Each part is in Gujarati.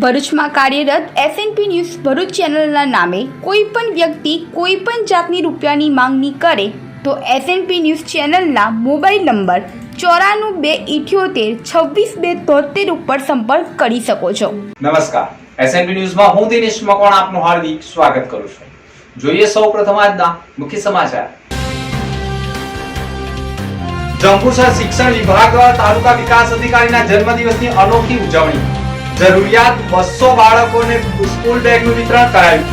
ભરૂચમાં કાર્યરત એસએનપી ન્યૂઝ ભરૂચ ચેનલના નામે કોઈપણ વ્યક્તિ કોઈપણ જાતની રૂપિયાની માંગણી કરે તો એસએનપી ન્યૂઝ ચેનલના મોબાઈલ નંબર 9428262273 ઉપર સંપર્ક કરી શકો છો। નમસ્કાર, એસએનપી ન્યૂઝમાં હું દિનેશ મકવાણા આપનું હાર્દિક સ્વાગત કરું છું। જોઈએ સૌપ્રથમ આજના મુખ્ય સમાચાર। જંબુસર શિક્ષણ વિભાગ દ્વારા તાલુકા વિકાસ અધિકારીના જન્મદિવસની અનોખી ઉજવણી। જરૂરિયાત 200 બાળકોને સ્કૂલ બેગનું વિતરણ કરાયું।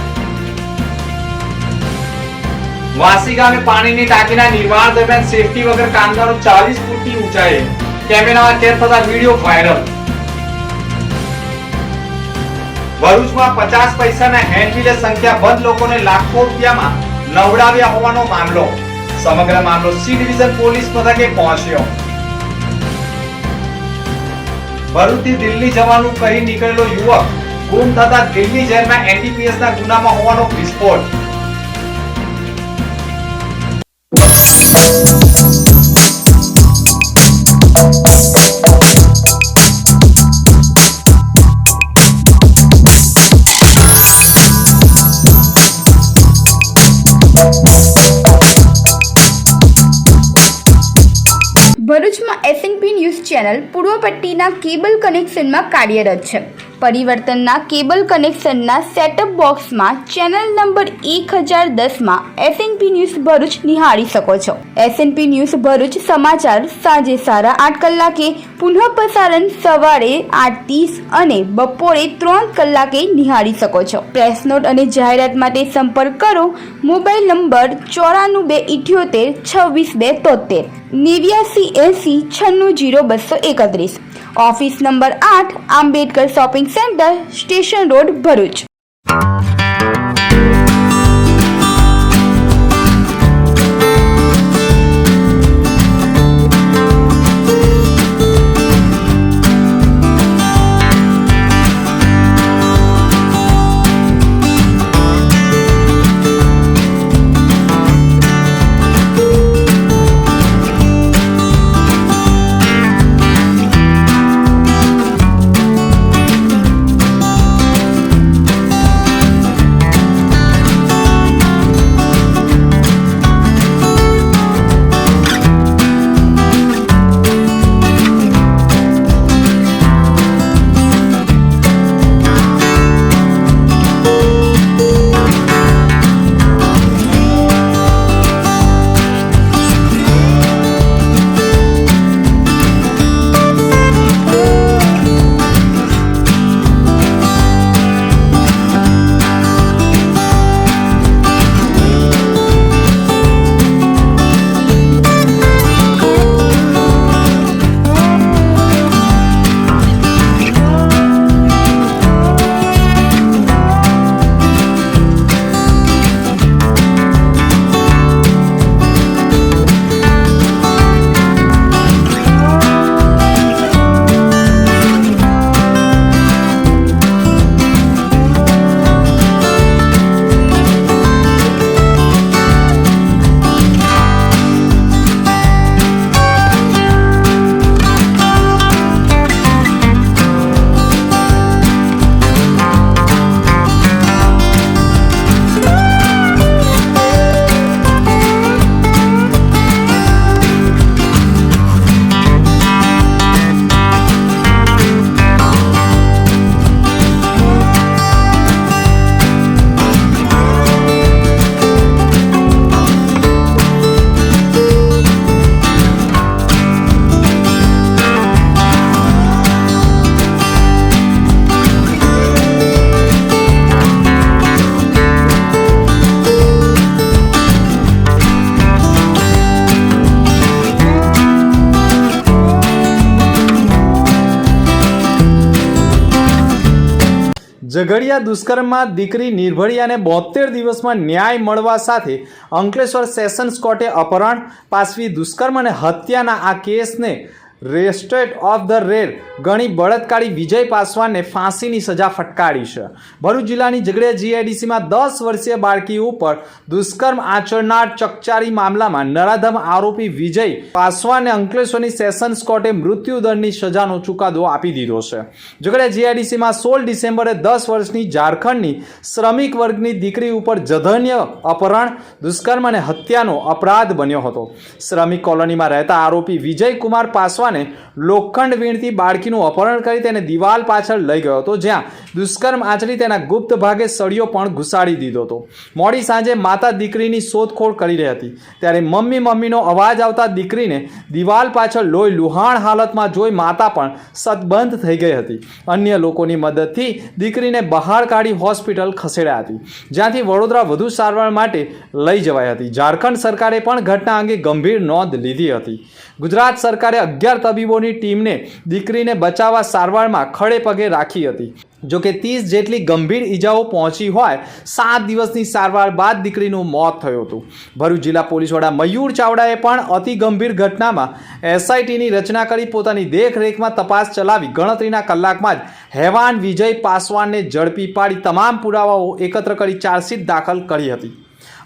વાસી ગામે પાણીની ટાંકીના નિર્માણ દરમિયાન સેફટી વગર કામદારો 40 ફૂટની ઊંચાઈએ કેમેરામાં કેદ થતા વિડિયો વાયરલ। ભરૂચમાં 50 પૈસાના હેન્ડબિલે સંખ્યાબંધ લોકોને લાખો રૂપિયામાં નવડાવ્યા હોવાનો મામલો। સમગ્ર મામલો સી ડિવિઝન પોલીસ મથકે પહોંચ્યો। ભરૂચથી દિલ્હી જવાનું કહી નીકળેલો યુવક ગુમ થતા દિલ્હી જેલમાં એનડીપીએસના ગુનામાં હોવાનો વિસ્ફોટ। ભરૂચમાં એસએનપી ન્યૂઝ ચેનલ પૂર્વ પટ્ટીના કેબલ કનેક્શનમાં કાર્યરત છે। પરિવર્તનના કેબલ કનેક્શનના સેટઅપ બોક્સમાં ચેનલ નંબર 1010માં એસએનપી ન્યૂઝ ભરૂચ નિહાળી શકો છો। એસએનપી ન્યૂઝ ભરૂચ સમાચાર સાંજે 8:30 કલાકે, પુનઃ પ્રસારણ સવારે 8:30 અને બપોરે 3 કલાકે નિહાળી શકો છો। પ્રેસ નોટ અને જાહેરાત માટે સંપર્ક કરો mobile number 9428262273 8980960231। Office number 8 Ambedkar shopping centre station road Bharuch. Jhagadia દુષ્કર્મમાં દીકરી નિર્ભયાને 72 દિવસમાં ન્યાય મળવા સાથે અંકલેશ્વર સેશન્સ કોર્ટે અપહરણ, પાશવી દુષ્કર્મ અને હત્યાના આ કેસને રેસ્ટેટ ઓફ ધ રેર ગણી બળાત્કારી વિજય પાસવાનને ફાંસીની સજા ફટકારી છે. ભરૂચ જિલ્લાની ઝઘડિયા જીઆઈડીસીમાં 10 વર્ષીય બાળકી ઉપર દુષ્કર્મ આચરનાર ચકચારી મામલામાં નરાધમ આરોપી વિજય પાસવાનને અંકલેશ્વરની સેશન્સ કોર્ટે મૃત્યુદંડની સજાનો ચુકાદો આપી દીધો છે. ઝઘડિયા જીઆઈડીસીમાં 16 ડિસેમ્બરે 10 વર્ષની ઝારખંડની શ્રમિક વર્ગની દીકરી ઉપર જધન્ય અપહરણ, દુષ્કર્મ અને હત્યાનો અપરાધ બન્યો હતો. શ્રમિક કોલોનીમાં રહેતા આરોપી વિજયકુમાર પાસવાને લોખંડ વીણથી બાળકીનું અપહરણ કરી તેને દિવાલ પાછળ લઈ ગયો હતો, જ્યાં દુષ્કર્મ આચરી તેના ગુપ્ત ભાગે સળિયો પણ ઘુસાડી દીધો હતો. મોડી સાંજે માતા દીકરીની શોધખોળ કરી રહી હતી ત્યારે મમ્મીનો અવાજ આવતા દીકરીને દિવાલ પાછળ લોહી લુહાણ હાલતમાં જોઈ માતા પણ સતબંધ થઈ ગઈ હતી. અન્ય લોકોની મદદથી દીકરીને બહાર કાઢી હોસ્પિટલ ખસેડાઈ હતી, જ્યાંથી વડોદરા વધુ સારવાર માટે લઈ જવાઈ હતી. ઝારખંડ સરકારે પણ ઘટના અંગે ગંભીર નોંધ લીધી હતી. ગુજરાત સરકારે 11 તબીબોની ટીમને દીકરીને બચાવવા સારવારમાં ખડે પગે રાખી હતી. જોકે 30 જેટલી ગંભીર ઈજાઓ પહોંચી હોય 7 દિવસની સારવાર બાદ દીકરીનું મોત થયું હતું. ભરૂચ જિલ્લા પોલીસ વડા મયુર ચાવડાએ પણ અતિ ગંભીર ઘટનામાં એસઆઈટીની રચના કરી પોતાની દેખરેખમાં તપાસ ચલાવી ગણતરીના કલાકમાં જ હેવાન વિજય પાસવાનને ઝડપી પાડી તમામ પુરાવાઓ એકત્ર કરી ચાર્જશીટ દાખલ કરી હતી.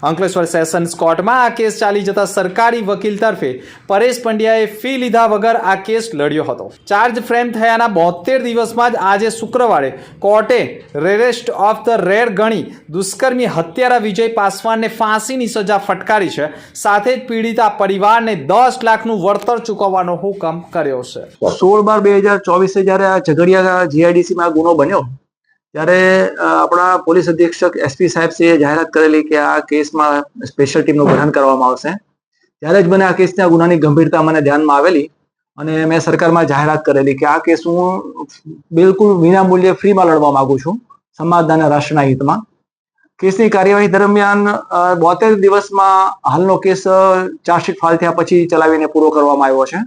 અંકલેશ્વર સેશન્સ કોર્ટમાં આ કેસ ચાલી જતા સરકારી વકીલ તરફે પરેશ પંડ્યાએ ફી લીધા વગર આ કેસ લડ્યો હતો. ચાર્જ ફ્રેમ થયાના 72 દિવસમાં જ આજે શુક્રવારે કોર્ટે રેરેસ્ટ ઓફ ધ રેર ગણી દુષ્કર્મી હત્યારા વિજય પાસવાનને ફાંસીની સજા ફટકારી છે. સાથે જ પીડિતા પરિવારને 10 લાખનું વળતર ચૂકવવાનો હુકમ કર્યો છે. 16/12/2024 જ્યારે આ ઝઘડિયા જીઆઈડીસીમાં ગુનો બન્યો ત્યારે આપણા પોલીસ અધિક્ષક એસપી સાહેબશ્રીએ જાહેરાત કરેલી કે આ કેસમાં સ્પેશિયલ ટીમનું ગઠન કરવામાં આવશે. ત્યારે જ મને આ કેસના ગુનાની ગંભીરતા મને ધ્યાનમાં આવેલી અને મેં સરકારમાં જાહેરાત કરેલી કે આ કેસ હું બિલકુલ વિનામૂલ્યે ફ્રીમાં લડવા માંગુ છું, સમાજના અને રાષ્ટ્રના હિતમાં. કેસની કાર્યવાહી દરમિયાન 72 દિવસમાં હાલનો કેસ ચાર્જશીટ ફાઇલ થયા પછી ચલાવીને પૂરો કરવામાં આવ્યો છે.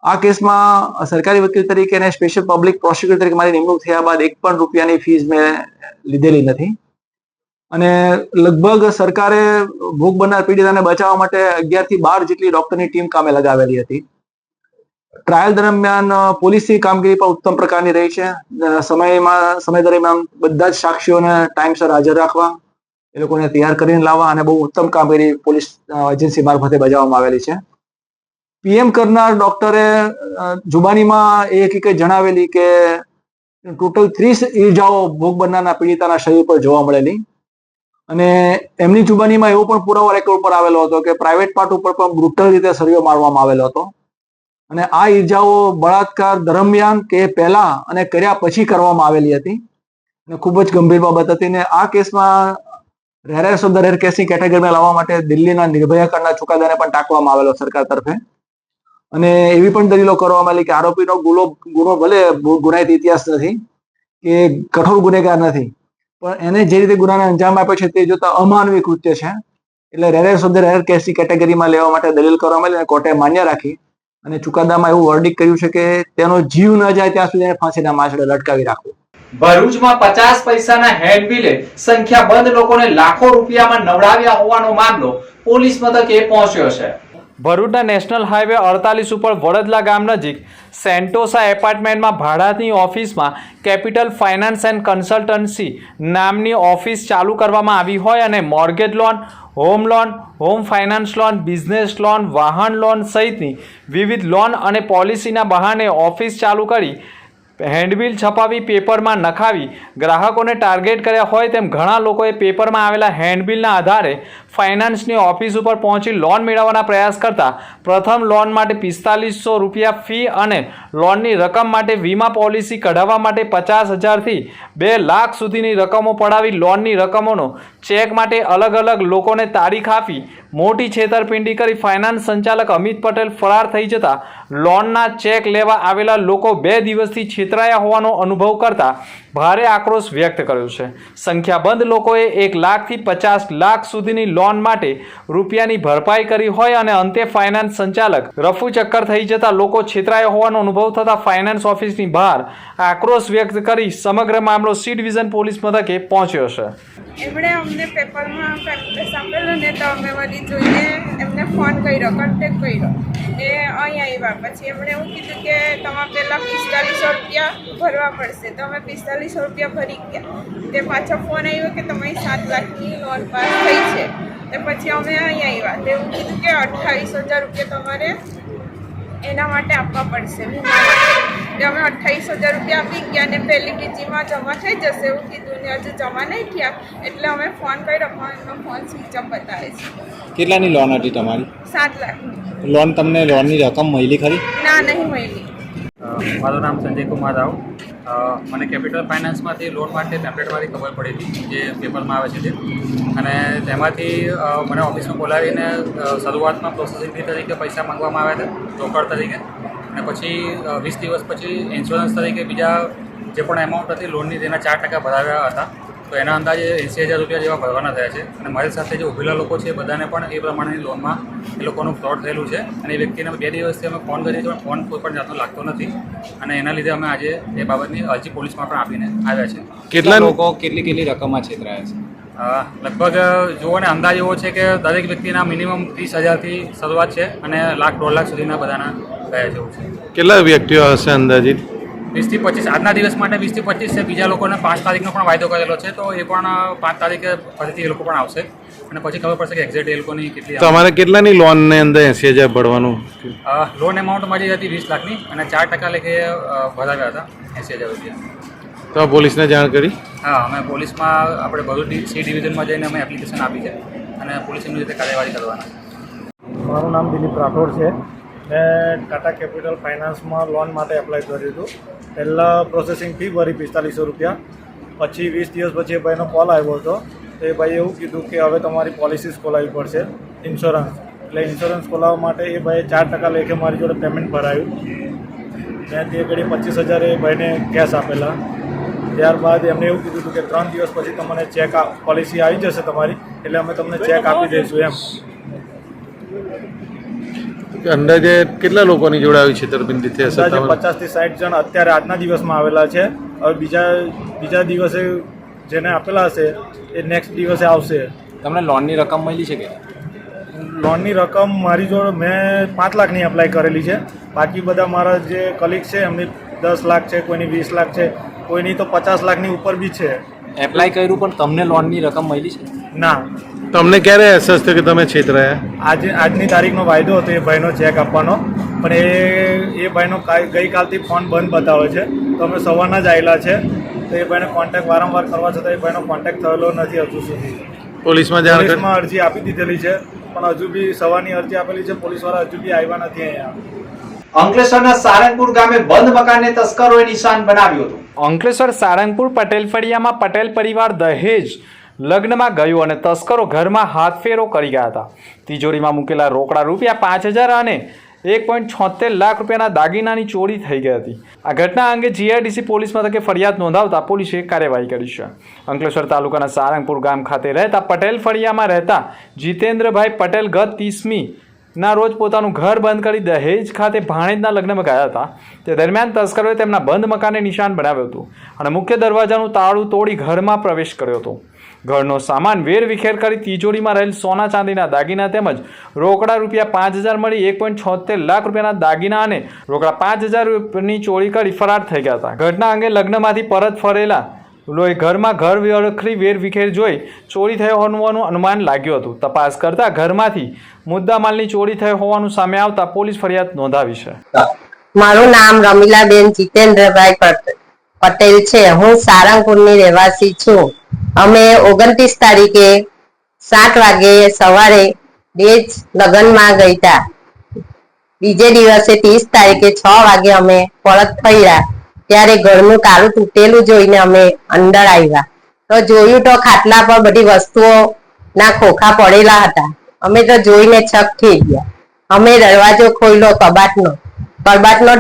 આ કેસમાં સરકારી વકીલ તરીકે અને સ્પેશિયલ પબ્લિક પ્રોસિક્યુટર તરીકે મારી નિમણૂક થયા બાદ 1 પણ રૂપિયાની ફીસ મેં લીધેલી નથી. અને લગભગ સરકારે ભોગ બનનાર પીડિતાને બચાવવા માટે 11 થી 12 જેટલી ડોક્ટરની ટીમ કામે લગાવેલી હતી. ટ્રાયલ દરમિયાન પોલીસની કામગીરી પણ ઉત્તમ પ્રકારની રહી છે. સમય દરમિયાન બધા જ સાક્ષીઓને ટાઈમસર હાજર રાખવા, એ લોકોને તૈયાર કરીને લાવવા અને બહુ ઉત્તમ કામગીરી પોલીસ એજન્સી મારફતે બજાવવામાં આવેલી છે. પીએમ કરનાર ડોક્ટરે જુબાનીમાં એ હકીકત જણાવેલી કે ટોટલ 30 ઈજાઓ ભોગ બનનારના પીડિતાના શરીર પર જોવા મળેલી અને એમની જુબાનીમાં એવો પણ પુરાવો રેકોર્ડ પર આવેલો હતો કે પ્રાઇવેટ પાર્ટ ઉપર પણ બ્રુટલ રીતે સળિયો મારવામાં આવેલો હતો. અને આ ઈજાઓ બળાત્કાર દરમિયાન કે પહેલા અને કર્યા પછી કરવામાં આવેલી હતી અને ખૂબ જ ગંભીર બાબત હતી. ને આ કેસમાં રેરેસ્ટ ઓફ ધ રેર કેસની કેટેગરીમાં લાવવા માટે દિલ્હીના નિર્ભયા કાંડના ચુકાદાને પણ ટાંકવામાં આવેલો સરકાર તરફે. અને એવી પણ દલીલો કરવામાં આવી કે આરોપીનો ગુનો ભલે ગુનાહિત ઇતિહાસ નથી કે કઠોર ગુનેગાર નથી, પણ એને જે રીતે ગુનાને અંજામ આપ્યો છે તે જોતા અમાનવી કૃત્ય છે. એટલે રેરેસ્ટ ઓફ ધ રેર કેસની કેટેગરીમાં લેવા માટે દલીલ કરવામાં આવી અને કોર્ટે માન્ય રાખી અને ચુકાદામાં એવું વર્ડિક કર્યું છે કે તેનો જીવ ન જાય ત્યાં સુધી ફાંસીના માંચડે લટકાવી રાખવો. ભરૂચમાં 50 પૈસાના હેન્ડબિલે સંખ્યાબંધ લોકોને લાખો રૂપિયામાં નવડાવ્યા હોવાનો મામલો પોલીસ મથકે પહોંચ્યો છે. ભરૂચના નેશનલ હાઈવે 48 ઉપર વડદલા ગામ નજીક સેન્ટોસા એપાર્ટમેન્ટમાં ભાડાની ઓફિસમાં કેપિટલ ફાઇનાન્સ એન્ડ કન્સલ્ટન્સી નામની ઓફિસ ચાલુ કરવામાં આવી હોય અને mortgage loan, home loan, home finance loan, business loan, વાહન લોન સહિતની વિવિધ લોન અને પોલિસીના બહાને ઓફિસ ચાલુ કરી હેન્ડબિલ છપાવી પેપરમાં નખાવી ગ્રાહકોને ટાર્ગેટ કર્યા હોય તેમ ઘણા લોકોએ પેપરમાં આવેલા હેન્ડબિલના આધારે ફાઇનાન્સની ઓફિસ ઉપર પહોંચી લોન મેળવવાના પ્રયાસ કરતા પ્રથમ લોન માટે 4500 રૂપિયા ફી અને લોનની રકમ માટે વીમા પોલિસી કઢાવવા માટે 50,000થી 2 લાખ સુધીની રકમો પડાવી લોનની રકમોનો ચેક માટે અલગ અલગ લોકોને તારીખ આપી મોટી છેતરપિંડી કરી ફાઇનાન્સ સંચાલક અમિત પટેલ ફરાર થઈ જતા લોનના ચેક લેવા આવેલા લોકો 2 દિવસથી છેતરાયા હોવાનો અનુભવ કરતા ભારે આક્રોશ વ્યક્ત કર્યો છે. સંખ્યાબંધ લોકોએ 1 લાખથી 50 લાખ સુધીની લોન માટે રૂપિયાની ભરપાઈ કરી હોય અને અંતે ફાઇનાન્સ સંચાલક રફુ ચક્કર થઈ જતા લોકો છેતરાયા હોવાનો અનુભવ થતા ફાઇનાન્સ ઓફિસની બહાર આક્રોશ વ્યક્ત કરી સમગ્ર મામલો સી ડિવિઝન પોલીસ મથકે પહોંચ્યો છે. એમણે અમને પેપરમાં પેમ્પલેટ આપેલો ને તો અમે વળી જોઈને એમને ફોન કર્યો, કોન્ટેક્ટ કર્યો એ અહીં આવ્યા પછી એમણે એવું કીધું કે તમારે પહેલાં 4500 રૂપિયા ભરવા પડશે તો અમે 4500 રૂપિયા ભરી ગયા. તે પાછો ફોન આવ્યો કે તમારી 7 લાખની લોન પાસ થઈ છે. તો પછી અમે અહીં આવ્યા તો એવું કીધું કે 28,000 રૂપિયા તમારે એના માટે આપવા પડશે. એટલે અમે 28,000 રૂપિયા આપી ગયા અને પહેલી બીજીમાં જમા થઈ જશે એવું કીધું ને હજુ જમા નહીં થયા એટલે અમે ફોન કર્યો પણ એમનો ફોન સ્વિચ ઓફ બતાવે છે. કેટલાની લોન હતી તમારી? 7 લાખની. લોન તમને લોનની રકમ મળી ખરી? ના, નહીં મળી. મારું નામ સંજય કુમાર રાવ. મને કેપિટલ ફાઇનાન્સમાંથી લોન માટે પેમ્પલેટમાંથી ખબર પડી હતી જે પેપરમાં આવે છે તે, અને તેમાંથી મને ઓફિસમાં બોલાવીને શરૂઆતમાં પ્રોસેસિંગ ફી તરીકે પૈસા માંગવામાં આવ્યા હતા રોકડ તરીકે, અને પછી 20 દિવસ પછી ઇન્સ્યોરન્સ તરીકે બીજા જે પણ એમાઉન્ટ હતી લોનની તેના 4% ભરાવ્યા હતા. તો એના અંદાજે 80,000 રૂપિયા જેવા ભરવાના થયા છે. અને મારી સાથે જે ઉભેલા લોકો છે બધાને પણ એ પ્રમાણેની લોનમાં એ લોકોનું ફ્રોડ થયેલું છે. અને એ વ્યક્તિને 2 દિવસથી અમે ફોન કરીએ છીએ પણ ફોન કોઈ પણ જાતનો લાગતો નથી, અને એના લીધે અમે આજે એ બાબતની અરજી પોલીસમાં પણ આપીને આવ્યા છે. કેટલા લોકો કેટલી રકમમાં છેતરાયા છે? લગભગ જુઓ ને અંદાજ એવો છે કે દરેક વ્યક્તિના મિનિમમ 30,000થી શરૂઆત છે અને લાખ 1.5 લાખ સુધીના બધાના ગયા જેવું છે. કેટલા વ્યક્તિઓ હશે અંદાજિત? 20 થી 25 આજના દિવસ માટે 20 થી 25 છે. બીજા લોકોને 5 તારીખનો પણ વાયદો કરેલો છે તો એ પણ 5 તારીખે ફરીથી એ લોકો પણ આવશે અને પછી ખબર પડશે કે એક્ઝેક્ટ એ લોકોની કેટલી. તમારે કેટલાની લોન ને અંદર 80,000 ભરવાનું? લોન એમાઉન્ટ મારી હતી 20 લાખની અને 4% લેખે ભરાવ્યા હતા 80,000 રૂપિયા. તો પોલીસને જાણ કરી? હા, અમે પોલીસમાં આપણે ભરૂચ સી ડિવિઝનમાં જઈને અમે એપ્લિકેશન આપી છે અને પોલીસ એમની રીતે કાર્યવાહી કરવાના. મારું નામ દિલીપ રાઠોડ છે. મેં ટાટા કેપિટલ ફાઇનાન્સમાં લોન માટે એપ્લાય કર્યું હતું. પહેલાં પ્રોસેસિંગ ફી ભરી 4500 રૂપિયા. પછી 20 દિવસ પછી એ ભાઈનો કોલ આવ્યો હતો. તો એ ભાઈએ એવું કીધું કે હવે તમારી પોલિસીસ ખોલાવવી પડશે, ઇન્સ્યોરન્સ. એટલે ઇન્સ્યોરન્સ ખોલાવવા માટે એ ભાઈએ 4% લેખે મારી જોડે પેમેન્ટ ભરાયું. મેં તે ઘડી 25,000 એ ભાઈને કેશ આપેલા. ત્યારબાદ એમને એવું કીધું હતું કે 3 દિવસ પછી તમને ચેક પોલિસી આવી જશે તમારી, એટલે અમે તમને ચેક આપી દઈશું એમ. અંદાજે કેટલા લોકોની જોડે આવી છેતરપિંડી થઈ હશે? અંદાજે 50 થી 60 જણ અત્યારે આજના દિવસમાં આવેલા છે. હવે બીજા દિવસે જેને આપેલા હશે એ નેક્સ્ટ દિવસે આવશે. તમને લોનની રકમ મળી છે કે? લોનની રકમ મારી જોડે મેં 5 લાખની એપ્લાય કરેલી છે. બાકી બધા મારા જે કલીગ છે એમની 10 લાખ છે, કોઈની 20 લાખ છે, કોઈની તો 50 લાખની ઉપર બી છે. એપ્લાય કર્યું પણ તમને લોનની રકમ મળી છે? ના. તમને ક્યારે અહેસાસ થયો કે તમે છેતરાયા? આજની તારીખનો વાયદો હતો એ ભાઈનો ચેક આપવાનો, પણ એ ભાઈનો ગઈકાલથી ફોન બંધ બતાવે છે. તો અમે સવારના જ આવેલા છે તો એ ભાઈને કોન્ટેક્ટ વારંવાર કરવા છતાં એ ભાઈનો કોન્ટેક્ટ થયેલો નથી હજુ સુધી. પોલીસમાં જાણ કરી? પોલીસમાં અરજી આપી દીધેલી છે પણ હજુ બી સવારની અરજી આપેલી છે. પોલીસવાળા હજુ બી આવ્યા નથી અહીંયા. અંકલેશ્વરના સારંગપુર ગામે બંધ મકાનને તસ્કરોએ નિશાન બનાવ્યું હતું. અંકલેશ્વર સારંગપુર પટેલ ફળિયામાં પટેલ પરિવાર દહેજ લગ્નમાં ગયું અને તસ્કરો ઘરમાં હાથફેરો કરી ગયા હતા. તિજોરીમાં મૂકેલા રોકડા રૂપિયા 5,000 અને 1.76 લાખ રૂપિયાના દાગીનાની ચોરી થઈ ગઈ હતી. આ ઘટના અંગે જીઆઈડીસી પોલીસ મથકે ફરિયાદ નોંધાવતા પોલીસે કાર્યવાહી કરી છે. અંકલેશ્વર તાલુકાના સારંગપુર ગામ ખાતે રહેતા પટેલ ફળિયામાં રહેતા જીતેન્દ્રભાઈ પટેલ ગત 30મી ના રોજ પોતાનું ઘર બંધ કરી દહેજ ખાતે ભાણેજના લગ્નમાં ગયા હતા. તે દરમિયાન તસ્કરોએ તેમના બંધ મકાનને નિશાન બનાવ્યું હતું અને મુખ્ય દરવાજાનું તાળું તોડી ઘરમાં પ્રવેશ કર્યો હતો. ઘરનો સામાન વેરવિખેર કરી તિજોરીમાં રહેલ સોના ચાંદીના દાગીના તેમજ રોકડા રૂપિયા 5,000 મળી 1.76 લાખ રૂપિયાના દાગીના અને રોકડા 5,000 રૂપિયાની ચોરી કરી ફરાર થઈ ગયા હતા. ઘટના અંગે લગ્નમાંથી પરત ફરેલા લોકોએ ઘરમાં ઘર વખરી વેરવિખેર જોઈ ચોરી થઈ હોવાનું અનુમાન લાગ્યું હતું. તપાસ કરતા ઘરમાંથી મુદ્દામાલની ચોરી થઈ હોવાનું સામે આવતા પોલીસ ફરિયાદ નોંધાવી છે. મારું નામ રમીલાબેન જીતેન્દ્રભાઈ પટેલ છે. હું સારંગપુરની રહેવાસી છું. અમે 29 તારીખે 7 વાગે સવારે ડેજ લગ્નમાં ગયા હતા. બીજે દિવસે 30 તારીખે 6 વાગે અમે પરત ફર્યા ત્યારે ઘરનું તાળું તૂટેલું જોઈને અમે અંદર આવ્યા તો જોયું તો ખાટલા પર બધી વસ્તુઓ ના ખોખા પડેલા હતા. અમે તો જોઈને છક થઈ ગયા. અમે દરવાજો ખોલ્યો કબાટનો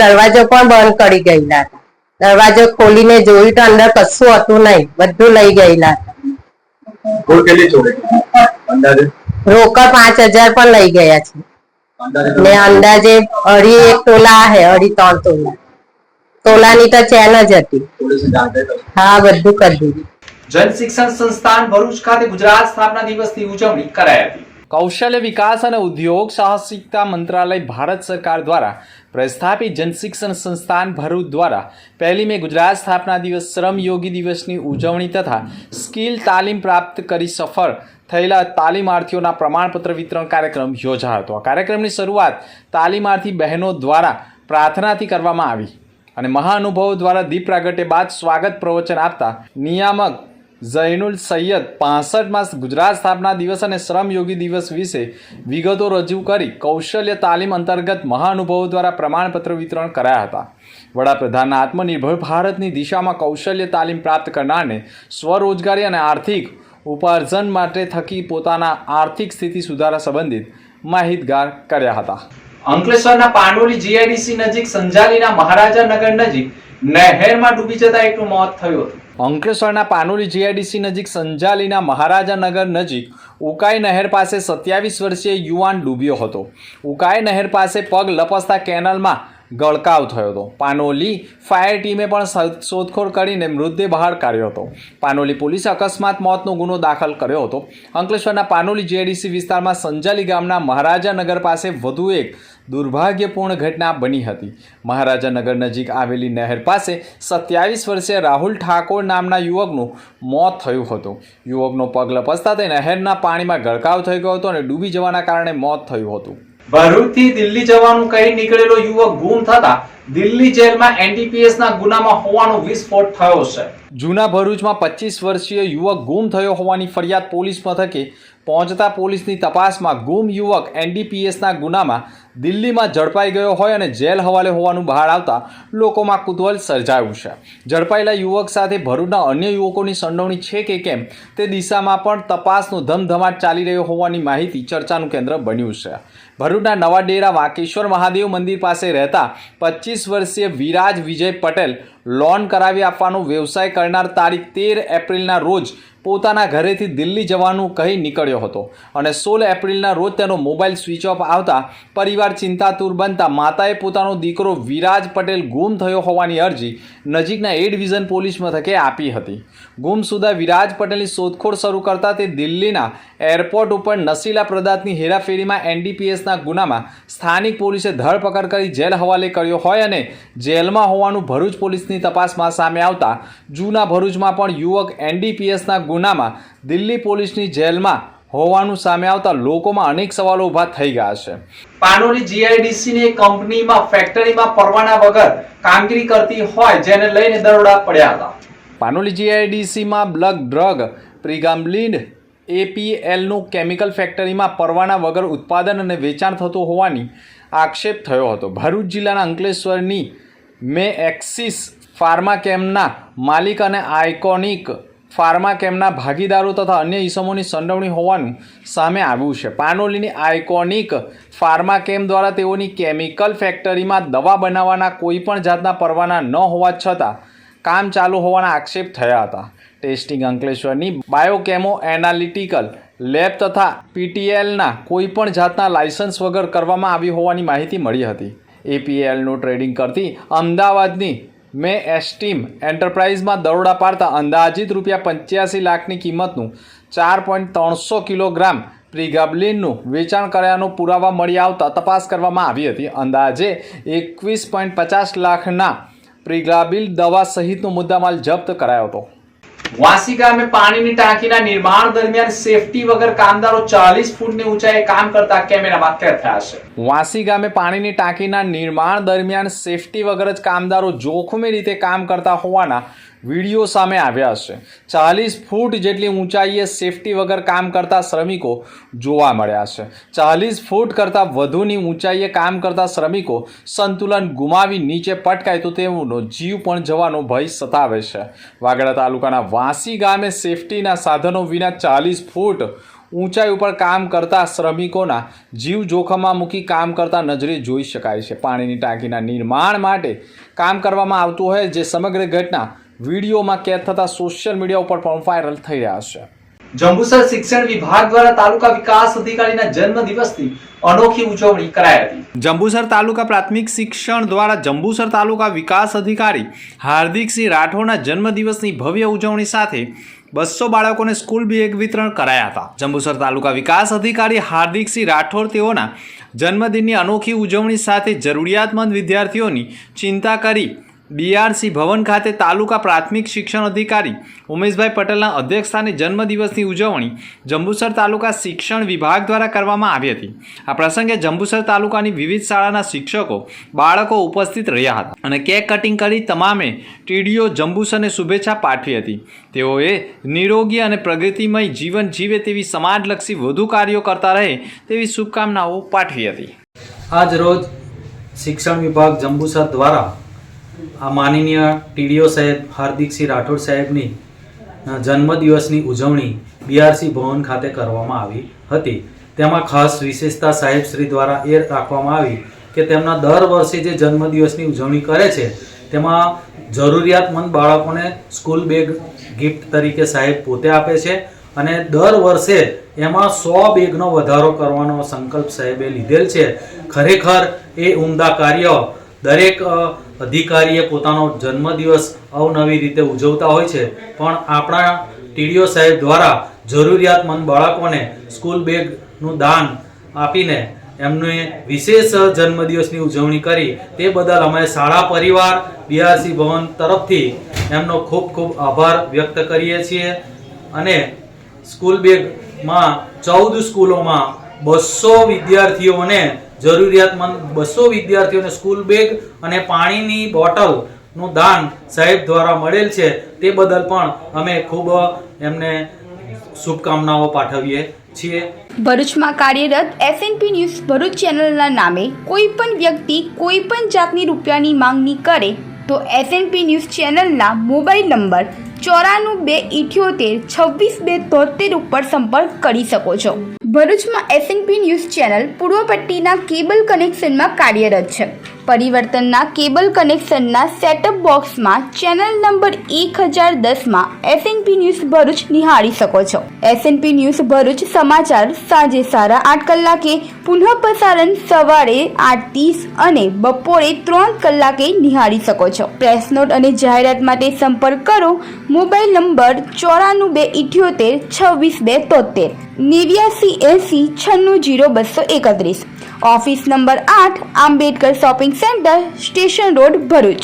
દરવાજો પણ બંધ કરી ગયેલા હતા. દરવાજો ખોલીને જોયું તો અંદર કશું હતું નહીં, બધું લઈ ગયેલા હતા. રોકડ 5,000 પણ લઈ ગયા છે ને અંદાજે 1.5 તોલા હે, 3 તોલા. તોલાની તો ચેન જ હતી. હા, બધું કરી દીધું. જન શિક્ષણ સંસ્થાન ભરૂચ ખાતે ગુજરાત સ્થાપના દિવસની ઉજવણી કરાઈ હતી. કૌશલ્ય વિકાસ અને ઉદ્યોગ સાહસિકતા મંત્રાલય ભારત સરકાર દ્વારા પ્રસ્થાપિત જનશિક્ષણ સંસ્થાન ભરૂચ દ્વારા 1 મે ગુજરાત સ્થાપના દિવસ શ્રમયોગી દિવસની ઉજવણી તથા સ્કિલ તાલીમ પ્રાપ્ત કરી સફળ થયેલા તાલીમાર્થીઓના પ્રમાણપત્ર વિતરણ કાર્યક્રમ યોજાયો હતો. આ કાર્યક્રમની શરૂઆત તાલીમાર્થી બહેનો દ્વારા પ્રાર્થનાથી કરવામાં આવી અને મહાનુભાવો દ્વારા દીપ પ્રાગટ્ય બાદ સ્વાગત પ્રવચન આપતા નિયામક ઝૈનુલ સૈયદ 65માં ગુજરાત સ્થાપના દિવસ અને શ્રમયોગી દિવસ વિશે વિગતો રજૂ કરી કૌશલ્ય તાલીમ અંતર્ગત મહાનુભાવો દ્વારા પ્રમાણપત્ર વિતરણ કરાયા હતા. વડાપ્રધાનના આત્મનિર્ભર ભારતની દિશામાં કૌશલ્ય તાલીમ પ્રાપ્ત કરનારને સ્વરોજગારી અને આર્થિક ઉપાર્જન માટે થકી પોતાના આર્થિક સ્થિતિ સુધારા સંબંધિત માહિતગાર કર્યા હતા. અંકલેશ્વરના પાંડોલી જીઆઈડીસી નજીક સંજાલીના મહારાજા નગર નજીક નહેરમાં ડૂબી જતા એકનું મોત થયું હતું. અંકલેશ્વરના પાનોલી જીઆઈડીસી નજીક સંજાલીના મહારાજાનગર નજીક ઉકાઈ નહેર પાસે 27 વર્ષીય યુવાન ડૂબ્યો હતો. ઉકાઈ નહેર પાસે પગ લપસતા કેનલમાં ગળકાવ થયો હતો. પાનોલી ફાયર ટીમે પણ શોધખોળ કરીને મૃતદેહ બહાર કાઢ્યો હતો. પાનોલી પોલીસે અકસ્માત મોતનો ગુનો દાખલ કર્યો હતો. અંકલેશ્વરના પાનોલી જીઆઈડીસી વિસ્તારમાં સંજાલી ગામના મહારાજાનગર પાસે વધુ એક દુર્ભાગ્યપૂર્ણ ઘટના બની હતી. મહારાજાનગર નજીક આવેલી નહેર પાસે 27 વર્ષીય રાહુલ ઠાકોર નામના યુવકનું મોત થયું હતું. યુવકનો પગ લપસતા તે નહેરના પાણીમાં ગળકાવ થઈ ગયો હતો અને ડૂબી જવાના કારણે મોત થયું હતું. ભરૂચથી દિલ્હી જવાનું કહી નીકળેલો યુવક ગુમ થતા દિલ્હી જેલમાં એનડીપીએસના ગુનામાં હોવાનો વિસ્ફોટ થયો છે. જૂના ભરૂચમાં 25 વર્ષીય યુવક ગુમ થયો હોવાની ફરિયાદ પોલીસ મથકે પહોંચતા પોલીસની તપાસમાં ગુમ યુવક એનડીપીએસના ગુનામાં દિલ્હીમાં ઝડપાઈ ગયો હોય અને જેલ હવાલે હોવાનું બહાર આવતા લોકોમાં કુતૂહલ સર્જાયું છે. ઝડપાયેલા યુવક સાથે ભરૂચના અન્ય યુવકોની સંડોવણી છે કે કેમ તે દિશામાં પણ તપાસનો ધમધમાટ ચાલી રહ્યો હોવાની માહિતી ચર્ચાનું કેન્દ્ર બન્યું છે. ભરૂચના નવા ડેરા વાંકેશ્વર મહાદેવ મંદિર પાસે રહેતા 25 વર્ષીય વિરાજ વિજય પટેલ લોન કરાવી આપવાનો વ્યવસાય કરનાર તારીખ 13 એપ્રિલના રોજ પોતાના ઘરેથી દિલ્હી જવાનું કહી નીકળ્યો હતો અને 16 એપ્રિલના રોજ તેનો મોબાઈલ સ્વિચ ઓફ આવતા પરિવાર ચિંતાતુર બનતા માતાએ પોતાનો દીકરો વિરાજ પટેલ ગુમ થયો હોવાની અરજી નજીકના એ ડિવિઝન પોલીસ મથકે આપી હતી. ગુમસુદા વિરાજ પટેલની શોધખોળ શરૂ કરતા તે દિલ્હીના એરપોર્ટ ઉપર નશીલા પદાર્થની હેરાફેરીમાં એનડીપીએસના ગુનામાં સ્થાનિક પોલીસે ધરપકડ કરી જેલ હવાલે કર્યો હોય અને જેલમાં હોવાનું ભરૂચ પોલીસની તપાસમાં સામે આવતા જૂના ભરૂચમાં પણ યુવક એનડીપીએસના ગુનામાં દિલ્હી પોલીસની જેલમાં હોવાનું સામે આવતા લોકોમાં અનેક સવાલો ઊભા થઈ ગયા છે. પાનોલી જીઆઈડીસીની કંપનીમાં ફેક્ટરીમાં પરવાના વગર કામગીરી કરતી હોય જેને લઈને દરોડા પડ્યા હતા. પાનોલી જીઆઈડીસીમાં બ્લક ડ્રગ પ્રિગામ્બલિન એપીએલનું કેમિકલ ફેક્ટરીમાં પરવાના વગર ઉત્પાદન અને વેચાણ થતું હોવાની આક્ષેપ થયો હતો. ભરૂચ જિલ્લાના અંકલેશ્વરની મેએક્સિસ ફાર્માકેમના માલિક અને આઇકોનિક ફાર્માકેમના ભાગીદારો તથા અન્ય ઇસમોની સંડોવણી હોવાનું સામે આવ્યું છે. પાનોલીની આઇકોનિક ફાર્માકેમ દ્વારા તેઓની કેમિકલ ફેક્ટરીમાં દવા બનાવવાના કોઈપણ જાતના પરવાના ન હોવા છતાં કામ ચાલુ હોવાના આક્ષેપ થયા હતા. ટેસ્ટિંગ અંકલેશ્વરની બાયોકેમો એનાલિટિકલ લેબ તથા પીટીએલના કોઈપણ જાતના લાયસન્સ વગર કરવામાં આવી હોવાની માહિતી મળી હતી. એપીએલનું ટ્રેડિંગ કરતી અમદાવાદની એસ્ટીમ એન્ટરપ્રાઇઝમાં દરોડા પાડતા અંદાજિત ₹85 લાખની કિંમતનું 4.300 કિલોગ્રામ પ્રિગાબ્લિનનું વેચાણ કર્યાનો પુરાવા મળી આવતા તપાસ કરવામાં આવી હતી. અંદાજે 21.50 લાખના પ્રિગાબિલ દવા સહિતનો મુદ્દામાલ જપ્ત કરાયો હતો. વાસી ગામે પાણીની ટાંકીના નિર્માણ દરમિયાન સેફટી વગર કામદારો 40 ફૂટની ઊંચાઈએ કામ કરતા કેમેરામાં કેદ થયા છે. વાસી ગામે પાણીની ટાંકીના નિર્માણ દરમિયાન સેફટી વગર જ કામદારો જોખમી રીતે કામ કરતા હોવાના વિડીયો સામે આવ્યા છે. 40 ફૂટ જેટલી ઊંચાઈએ સેફટી વગર કામ કરતા શ્રમિકો જોવા મળ્યા છે. 40 ફૂટ કરતાં વધુની ઊંચાઈએ કામ કરતા શ્રમિકો સંતુલન ગુમાવી નીચે પટકાય તો તેઓનો જીવ પણ જવાનો ભય સતાવે છે. વાગડા તાલુકાના વાસી ગામે સેફટીના સાધનો વિના 40 ફૂટ ઊંચાઈ ઉપર કામ કરતા શ્રમિકોના જીવ જોખમમાં મૂકી કામ કરતા નજરે જોઈ શકાય છે. પાણીની ટાંકીના નિર્માણ માટે કામ કરવામાં આવતું હોય જે સમગ્ર ઘટના વિડીયોમાં કેદ થતા સોશિયલ મીડિયા ઉપર પણ વાયરલ થઈ રહ્યા છે. જંબુસર શિક્ષણ વિભાગ દ્વારા તાલુકા વિકાસ અધિકારીના જન્મદિવસની અનોખી ઉજવણી કરાઈ હતી. જંબુસર તાલુકા પ્રાથમિક શિક્ષણ દ્વારા જંબુસર તાલુકા વિકાસ અધિકારી હાર્દિકસિંહ રાઠોડના જન્મદિવસની ભવ્ય ઉજવણી સાથે 200 બાળકોને સ્કૂલ બેગ વિતરણ કરાયા હતા. જંબુસર તાલુકા વિકાસ અધિકારી હાર્દિકસિંહ રાઠોડ તેઓના જન્મદિનની અનોખી ઉજવણી સાથે જરૂરિયાતમંદ વિદ્યાર્થીઓની ચિંતા કરી બીઆરસી ભવન ખાતે તાલુકા પ્રાથમિક શિક્ષણ અધિકારી ઉમેશભાઈ પટેલના અધ્યક્ષસ્થાને જન્મદિવસની ઉજવણી જંબુસર તાલુકા શિક્ષણ વિભાગ દ્વારા કરવામાં આવી હતી. આ પ્રસંગે જંબુસર તાલુકાની વિવિધ શાળાના શિક્ષકો બાળકો ઉપસ્થિત રહ્યા હતા અને કેક કટિંગ કરી તમામે ટીડીઓ જંબુસરને શુભેચ્છા પાઠવી હતી. તેઓએ નિરોગી અને પ્રગતિમય જીવન જીવે તેવી સમાજલક્ષી વધુ કાર્યો કરતા રહે તેવી શુભકામનાઓ પાઠવી હતી. આજ રોજ શિક્ષણ વિભાગ જંબુસર દ્વારા આ માનનીય ટીડીઓ સાહેબ હાર્દિકસિંહ રાઠોડ સાહેબની જન્મદિવસની ઉજવણી બીઆરસી ભવન ખાતે કરવામાં આવી હતી. તેમાં ખાસ વિશેષતા સાહેબશ્રી દ્વારા એ રાખવામાં આવી કે તેમના દર વર્ષે જે જન્મદિવસની ઉજવણી કરે છે તેમાં જરૂરિયાતમંદ બાળકોને સ્કૂલ બેગ ગિફ્ટ તરીકે સાહેબ પોતે આપે છે અને દર વર્ષે એમાં 100 બેગનો વધારો કરવાનો સંકલ્પ સાહેબે લીધેલ છે. ખરેખર એ ઉમદા કાર્ય દરેક અધિકારીએ પોતાનો જન્મદિવસ અવનવી રીતે ઉજવતા હોય છે, પણ આપણા ટીડીઓ સાહેબ દ્વારા જરૂરિયાતમંદ બાળકોને સ્કૂલ બેગનું દાન આપીને એમને વિશેષ જન્મદિવસની ઉજવણી કરી તે બદલ અમે શાળા પરિવાર બીઆરસી ભવન તરફથી એમનો ખૂબ ખૂબ આભાર વ્યક્ત કરીએ છીએ. અને સ્કૂલ બેગમાં 14 સ્કૂલોમાં 200 વિદ્યાર્થીઓને જરૂરિયાતમંદ 200 વિદ્યાર્થીઓને સ્કૂલ બેગ અને પાણીની બોટલનું દાન સાહેબ દ્વારા મળેલ છે. તે બદલ પણ અમે ખૂબ એમને શુભકામનાઓ પાઠવીએ છીએ. ભરૂચમાં કાર્યરત એસએનપી ન્યૂઝ ભરૂચ ચેનલના નામે કોઈ પણ વ્યક્તિ કોઈ પણ જાતની રૂપિયાની માંગણી કરે તો એસએનપી ન્યૂઝ ચેનલના મોબાઈલ નંબર 9428762273 ઉપર સંપર્ક કરી શકો છો. ભરૂચમાં એસએનપી ન્યૂઝ ચેનલ પૂર્વ પટ્ટીના કેબલ કનેક્શનમાં કાર્યરત છે. પરિવર્તનના કેબલ કનેક્શનના સેટઅપ બોક્સમાં ચેનલ નંબર 1010માં એસએનપી ન્યૂઝ ભરૂચ નિહાળી શકો છો. એસએનપી ન્યૂઝ ભરૂચ સમાચાર સાંજે 8:30 કલાકે, પુનઃ પ્રસારણ સવારે 8:30 અને બપોરે 3 કલાકે નિહાળી શકો છો. પ્રેસ નોટ અને જાહેરાત માટે સંપર્ક કરો. Mobile number 9428762273 8980960231. Office number 8 Ambedkar shopping centre, station road, Bharuch.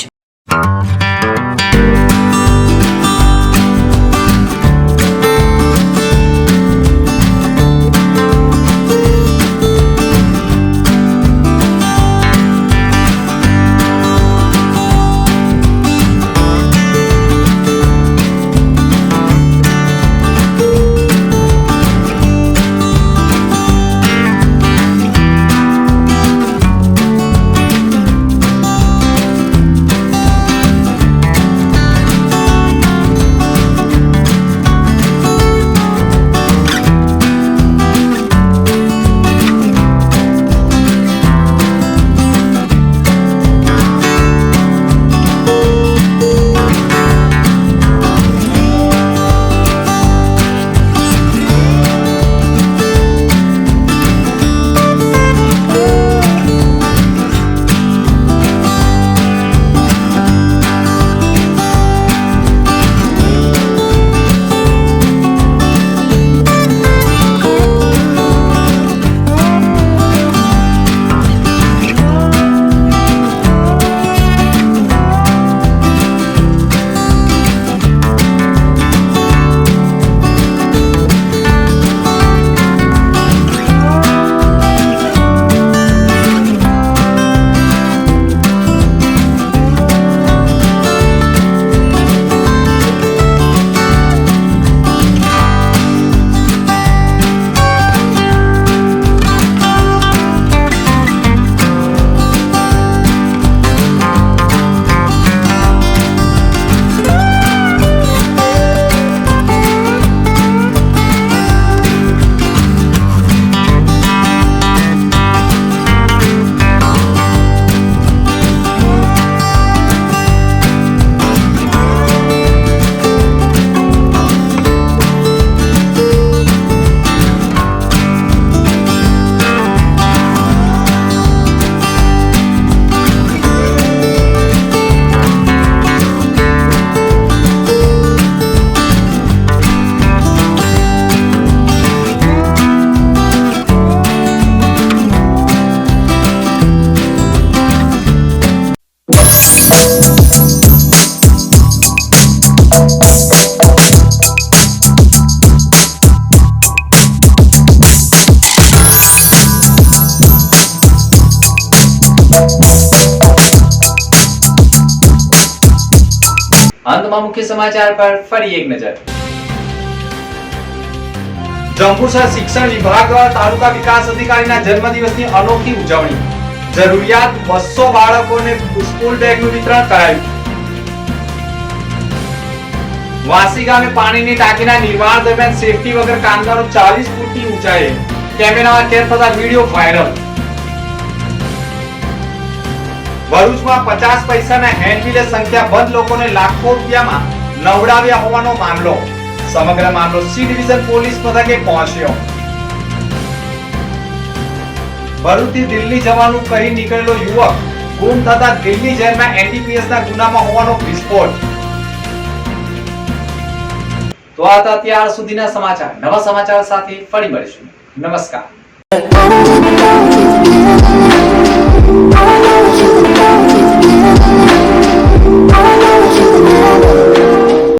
અંતમાં મુખ્ય સમાચાર પર ફરી એક નજર. જંબુસર શિક્ષણ વિભાગ દ્વારા તાલુકા વિકાસ અધિકારીના જન્મદિવસની અનોખી ઉજવણી. જરૂરિયાત 200 બાળકોને સ્કૂલ બેગનું વિતરણ કરાયું. વાસી ગામે પાણીની ટાંકીના નિર્માણ દરમિયાન સેફટી વગર કામદારો 40 ફૂટની ઊંચાઈએ કેમેરામાં કેદ થતા વિડીયો વાયરલ. ભરૂચમાં 50 પૈસાના હેન્ડબિલે સંખ્યાબંધ લોકોને લાખો રૂપિયામાં નવડાવ્યા હોવાનો મામલો. સમગ્ર મામલો સી ડિવિઝન પોલીસ મથકે પહોંચ્યો. ભરૂચથી દિલ્હી જવાનું કહી નીકળેલો યુવક ગુમ થતા દિલ્હી જેલમાં એનડીપીએસના ગુનામાં હોવાનો વિસ્ફોટ. તો આ હતા અત્યાર સુધીના સમાચાર. નવા સમાચાર સાથે ફરી મળીશું. નમસ્કાર.